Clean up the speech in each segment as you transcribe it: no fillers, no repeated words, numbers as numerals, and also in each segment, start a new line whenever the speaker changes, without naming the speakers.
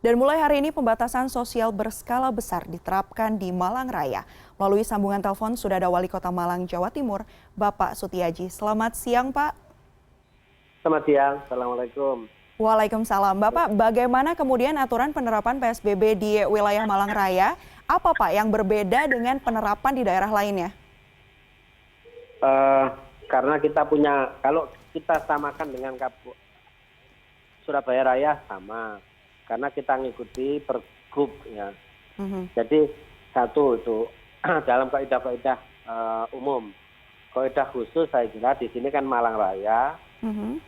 Dan mulai hari ini pembatasan sosial berskala besar diterapkan di Malang Raya. Melalui sambungan telepon sudah ada Wali Kota Malang, Jawa Timur, Bapak Sutiaji. Selamat siang, Pak.
Selamat siang, Assalamualaikum.
Waalaikumsalam. Bapak, bagaimana kemudian aturan penerapan PSBB di wilayah Malang Raya? Apa, Pak, yang berbeda dengan penerapan di daerah lainnya?
Karena kita punya, kalau kita samakan dengan Surabaya Raya sama, karena kita ngikuti pergub ya. Jadi satu itu dalam kaidah-kaidah umum, kaidah khusus saya kira di sini kan Malang Raya.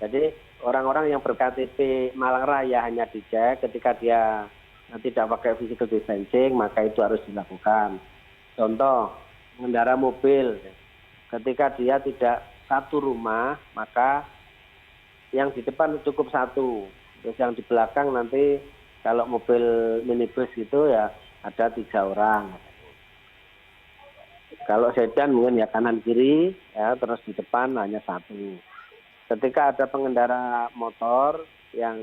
Jadi orang-orang yang ber-KTP Malang Raya hanya dicek ketika dia tidak pakai physical distancing, maka itu harus dilakukan. Contoh, pengendara mobil, ketika dia tidak satu rumah, maka yang di depan cukup satu. Terus yang di belakang nanti kalau mobil minibus itu ya ada 3 orang. Kalau sedan mungkin ya kanan kiri, ya terus di depan hanya satu. Ketika ada pengendara motor yang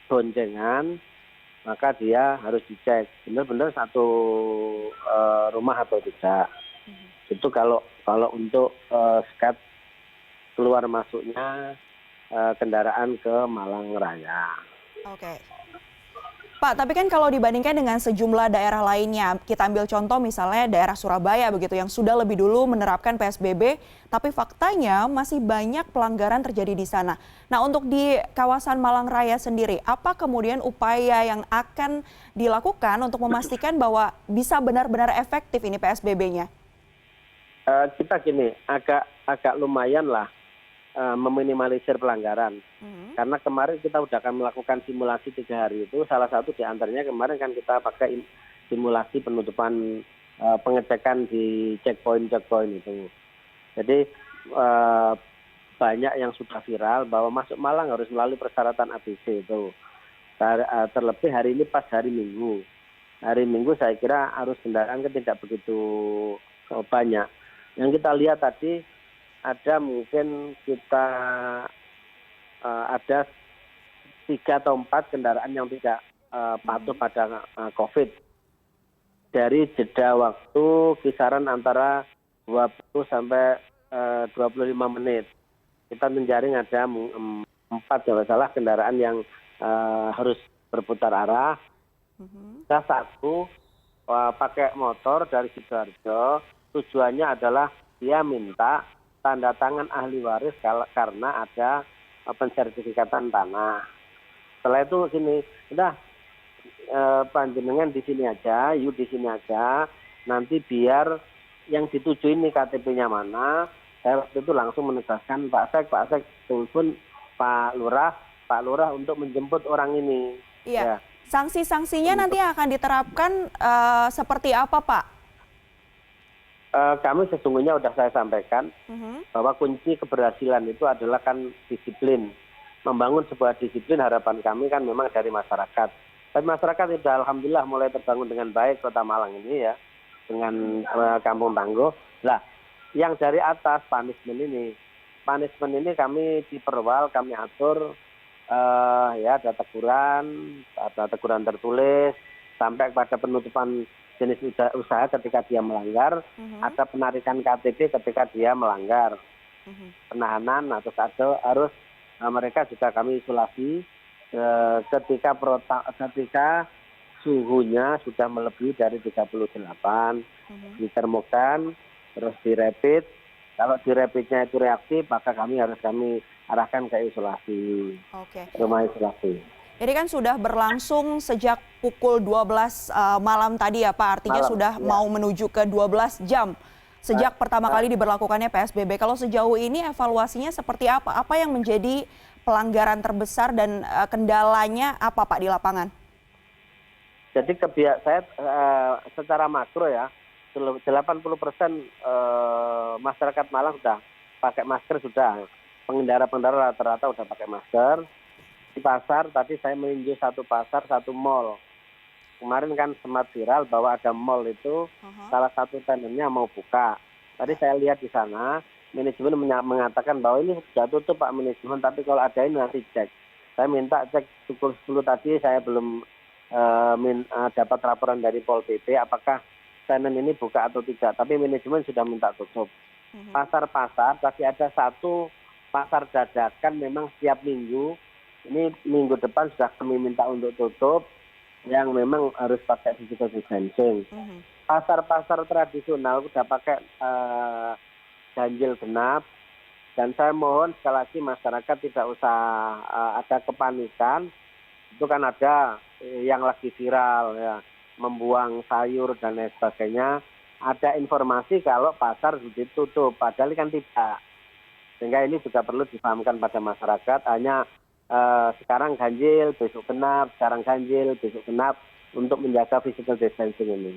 boncengan, maka dia harus dicek benar-benar satu rumah atau tidak. Itu kalau untuk skat keluar masuknya kendaraan ke Malang Raya.
Oke. Pak, tapi kan kalau dibandingkan dengan sejumlah daerah lainnya, kita ambil contoh misalnya daerah Surabaya begitu yang sudah lebih dulu menerapkan PSBB, tapi faktanya masih banyak pelanggaran terjadi di sana. Nah, untuk di kawasan Malang Raya sendiri, apa kemudian upaya yang akan dilakukan untuk memastikan bahwa bisa benar-benar efektif ini PSBB-nya?
Kita gini, agak lumayan lah meminimalisir pelanggaran. Karena kemarin kita sudah akan melakukan simulasi 3 hari itu, salah satu di antaranya kemarin kan kita pakai simulasi penutupan pengecekan di checkpoint itu. Jadi banyak yang sudah viral bahwa masuk Malang harus melalui persyaratan ABC itu. Terlebih hari ini pas hari Minggu. Hari Minggu saya kira arus kendaraan kan tidak begitu banyak. Yang kita lihat tadi ada mungkin kita ada 3 atau 4 kendaraan yang tidak patuh pada COVID. Dari jeda waktu kisaran antara 20 sampai 25 menit. Kita menjaring ada 4 kalau salah kendaraan yang harus berputar arah. Kita 1 pakai motor dari Sidoarjo, tujuannya adalah dia minta tanda tangan ahli waris karena ada pensertifikatan tanah. Setelah itu sini, udah panjenengan di sini aja, yuk di sini aja. Nanti biar yang dituju ini KTP-nya mana. Saya waktu itu langsung menegaskan Pak Sek telepon Pak Lurah untuk menjemput orang ini.
Iya.
Ya.
Sanksi-sanksinya nanti akan diterapkan seperti apa, Pak?
Kami sesungguhnya sudah saya sampaikan bahwa kunci keberhasilan itu adalah kan disiplin. Membangun sebuah disiplin harapan kami kan memang dari masyarakat. Tapi masyarakat sudah alhamdulillah mulai terbangun dengan baik Kota Malang ini ya. Dengan Kampung Tangguh. Nah, yang dari atas punishment ini kami diperwal, kami atur ya ada teguran tertulis sampai kepada penutupan jenis usaha ketika dia melanggar, ada penarikan KTP ketika dia melanggar, penahanan atau harus mereka juga kami isolasi ketika suhunya sudah melebihi dari 38, ditermogan, terus direpit. Kalau direpitnya itu reaktif, maka kami arahkan ke isolasi, rumah isolasi.
Ini kan sudah berlangsung sejak pukul 12 malam tadi ya Pak, artinya sudah mau menuju ke 12 jam sejak pertama kali diberlakukannya PSBB. Kalau sejauh ini evaluasinya seperti apa? Apa yang menjadi pelanggaran terbesar dan kendalanya apa Pak di lapangan?
Jadi saya secara makro ya, 80% masyarakat Malang sudah pakai masker sudah. Pengendara rata-rata sudah pakai masker. Di pasar, tadi saya meninjau 1 pasar, 1 mal. Kemarin kan sempat viral bahwa ada mal itu salah satu tendernya mau buka. Tadi saya lihat di sana, manajemen mengatakan bahwa ini sudah tutup Pak manajemen, tapi kalau ada ini nanti cek. Saya minta cek pukul 10 tadi, saya belum dapat laporan dari Pol PP apakah tenan ini buka atau tidak. Tapi manajemen sudah minta tutup. Pasar-pasar, tapi ada satu pasar dadakan memang setiap minggu. Ini minggu depan sudah kami minta untuk tutup, yang memang harus pakai physical distancing. Pasar-pasar tradisional sudah pakai ganjil genap. Dan saya mohon sekali lagi masyarakat tidak usah ada kepanikan. Itu kan ada yang lagi viral ya, membuang sayur dan lain sebagainya. Ada informasi kalau pasar sudah ditutup, padahal kan tidak. Sehingga ini juga perlu dipahamkan pada masyarakat. Hanya sekarang ganjil, besok genap, sekarang ganjil, besok genap untuk menjaga physical distancing ini.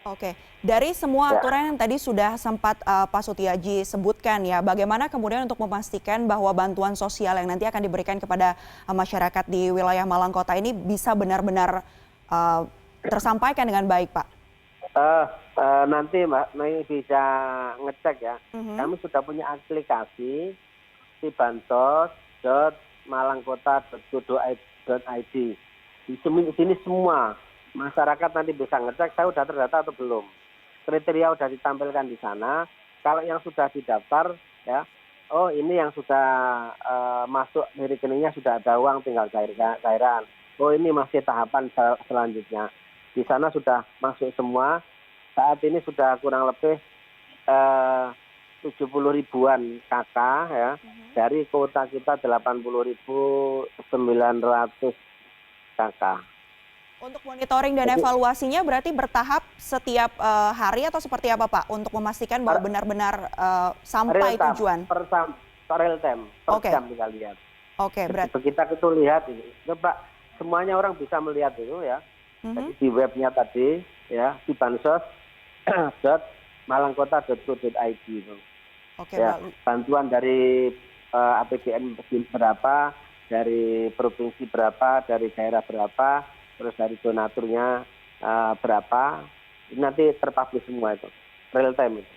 Oke, dari semua aturan yang tadi sudah sempat Pak Sutiaji sebutkan ya, bagaimana kemudian untuk memastikan bahwa bantuan sosial yang nanti akan diberikan kepada masyarakat di wilayah Malang Kota ini bisa benar-benar tersampaikan dengan baik, Pak?
Nanti Mbak, Mei bisa ngecek ya. Kami sudah punya aplikasi di bansos.malangkota.go.id. Di sini semua masyarakat nanti bisa ngecek saya sudah terdata atau belum. Kriteria sudah ditampilkan di sana. Kalau yang sudah didaftar ya, oh ini yang sudah masuk di rekeningnya sudah ada uang tinggal cairan. Oh ini masih tahapan selanjutnya. Di sana sudah masuk semua. Saat ini sudah kurang lebih 70 ribuan KK ya. Dari kuota kita 80.900 KK.
Untuk monitoring dan evaluasinya berarti bertahap setiap hari atau seperti apa Pak? Untuk memastikan bahwa benar-benar sampai tujuan.
Per real time, per jam kita lihat.
Oke, berarti.
Kita itu lihat ini. Pak, semuanya orang bisa melihat itu ya. Jadi di webnya tadi ya, di bansos.malangkota.go.id itu.
Oke,
ya, bantuan dari APBN berapa, dari provinsi berapa, dari daerah berapa, terus dari donaturnya berapa, ini nanti terpublish semua itu, real time itu.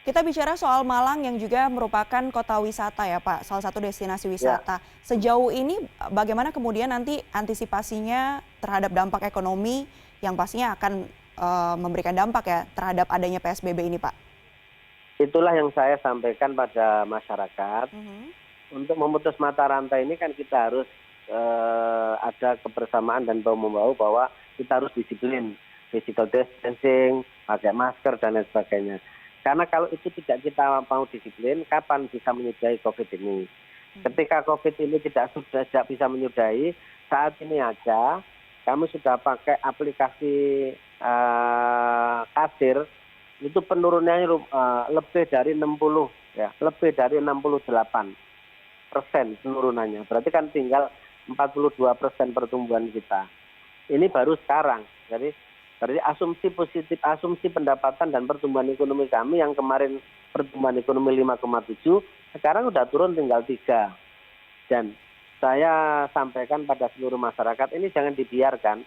Kita bicara soal Malang yang juga merupakan kota wisata ya Pak, salah satu destinasi wisata. Ya. Sejauh ini bagaimana kemudian nanti antisipasinya terhadap dampak ekonomi yang pastinya akan memberikan dampak ya terhadap adanya PSBB ini Pak?
Itulah yang saya sampaikan pada masyarakat. Untuk memutus mata rantai ini kan kita harus ada kebersamaan dan bahu-membahu bahwa kita harus disiplin, physical distancing, pakai masker dan lain sebagainya. Karena kalau itu tidak kita mau disiplin, kapan bisa menyudahi COVID ini? Ketika COVID ini tidak bisa menyudahi, saat ini aja kami sudah pakai aplikasi kasir, itu penurunannya lebih dari 60, ya, lebih dari 68% penurunannya. Berarti kan tinggal 42% pertumbuhan kita. Ini baru sekarang. Jadi asumsi positif, asumsi pendapatan dan pertumbuhan ekonomi kami yang kemarin pertumbuhan ekonomi 5,7, sekarang sudah turun tinggal 3. Dan saya sampaikan pada seluruh masyarakat, ini jangan dibiarkan.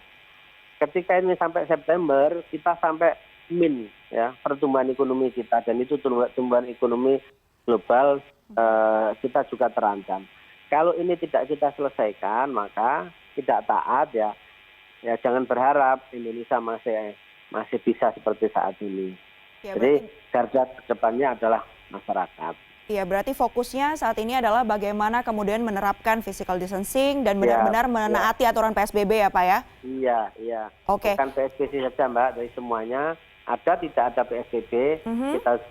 Ketika ini sampai September, kita sampai min ya pertumbuhan ekonomi kita, dan itu pertumbuhan ekonomi global kita juga terancam. Kalau ini tidak kita selesaikan, maka tidak taat ya jangan berharap Indonesia masih bisa seperti saat ini. Ya, jadi garda terdepannya adalah masyarakat.
Iya, berarti fokusnya saat ini adalah bagaimana kemudian menerapkan physical distancing dan benar-benar menaati aturan PSBB ya Pak ya?
Iya.
Oke.
Bukan PSBB saja Mbak, dari semuanya. Ada tidak ada PSBB, kita harus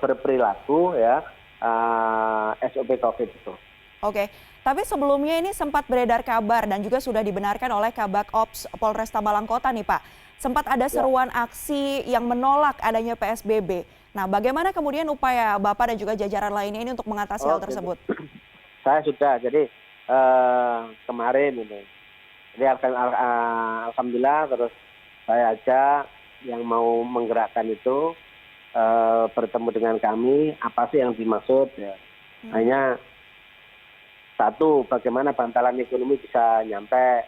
berperilaku ya. SOP COVID itu.
Oke, tapi sebelumnya ini sempat beredar kabar dan juga sudah dibenarkan oleh Kabak Ops Polresta Malang Kota nih Pak. Sempat ada seruan aksi yang menolak adanya PSBB. Nah, bagaimana kemudian upaya Bapak dan juga jajaran lainnya ini untuk mengatasi hal tersebut?
Saya sudah, jadi kemarin ini. Jadi alhamdulillah terus saya ajak yang mau menggerakkan itu bertemu dengan kami, apa sih yang dimaksud ya. Hanya satu, bagaimana bantalan ekonomi bisa nyampe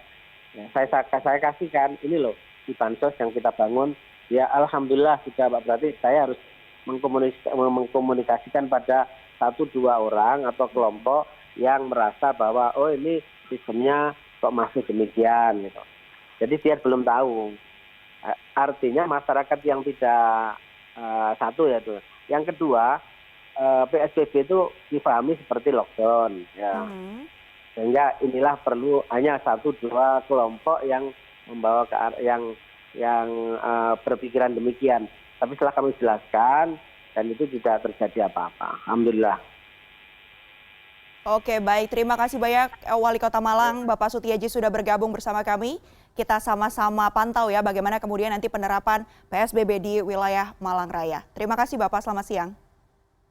ya, saya kasihkan ini loh di bansos yang kita bangun ya, alhamdulillah sudah Pak. Berarti saya harus mengkomunikasikan pada 1-2 orang atau kelompok yang merasa bahwa oh ini sistemnya kok masih demikian gitu. Jadi dia belum tahu. Artinya masyarakat yang tidak satu ya tuh. Yang kedua, PSBB itu dipahami seperti lockdown ya. Sehingga inilah perlu hanya 1-2 kelompok yang membawa ke yang berpikiran demikian. Tapi setelah kami jelaskan dan itu tidak terjadi apa-apa. Alhamdulillah.
Oke, baik. Terima kasih banyak Wali Kota Malang, Bapak Sutiaji sudah bergabung bersama kami. Kita sama-sama pantau ya bagaimana kemudian nanti penerapan PSBB di wilayah Malang Raya. Terima kasih Bapak, selamat siang.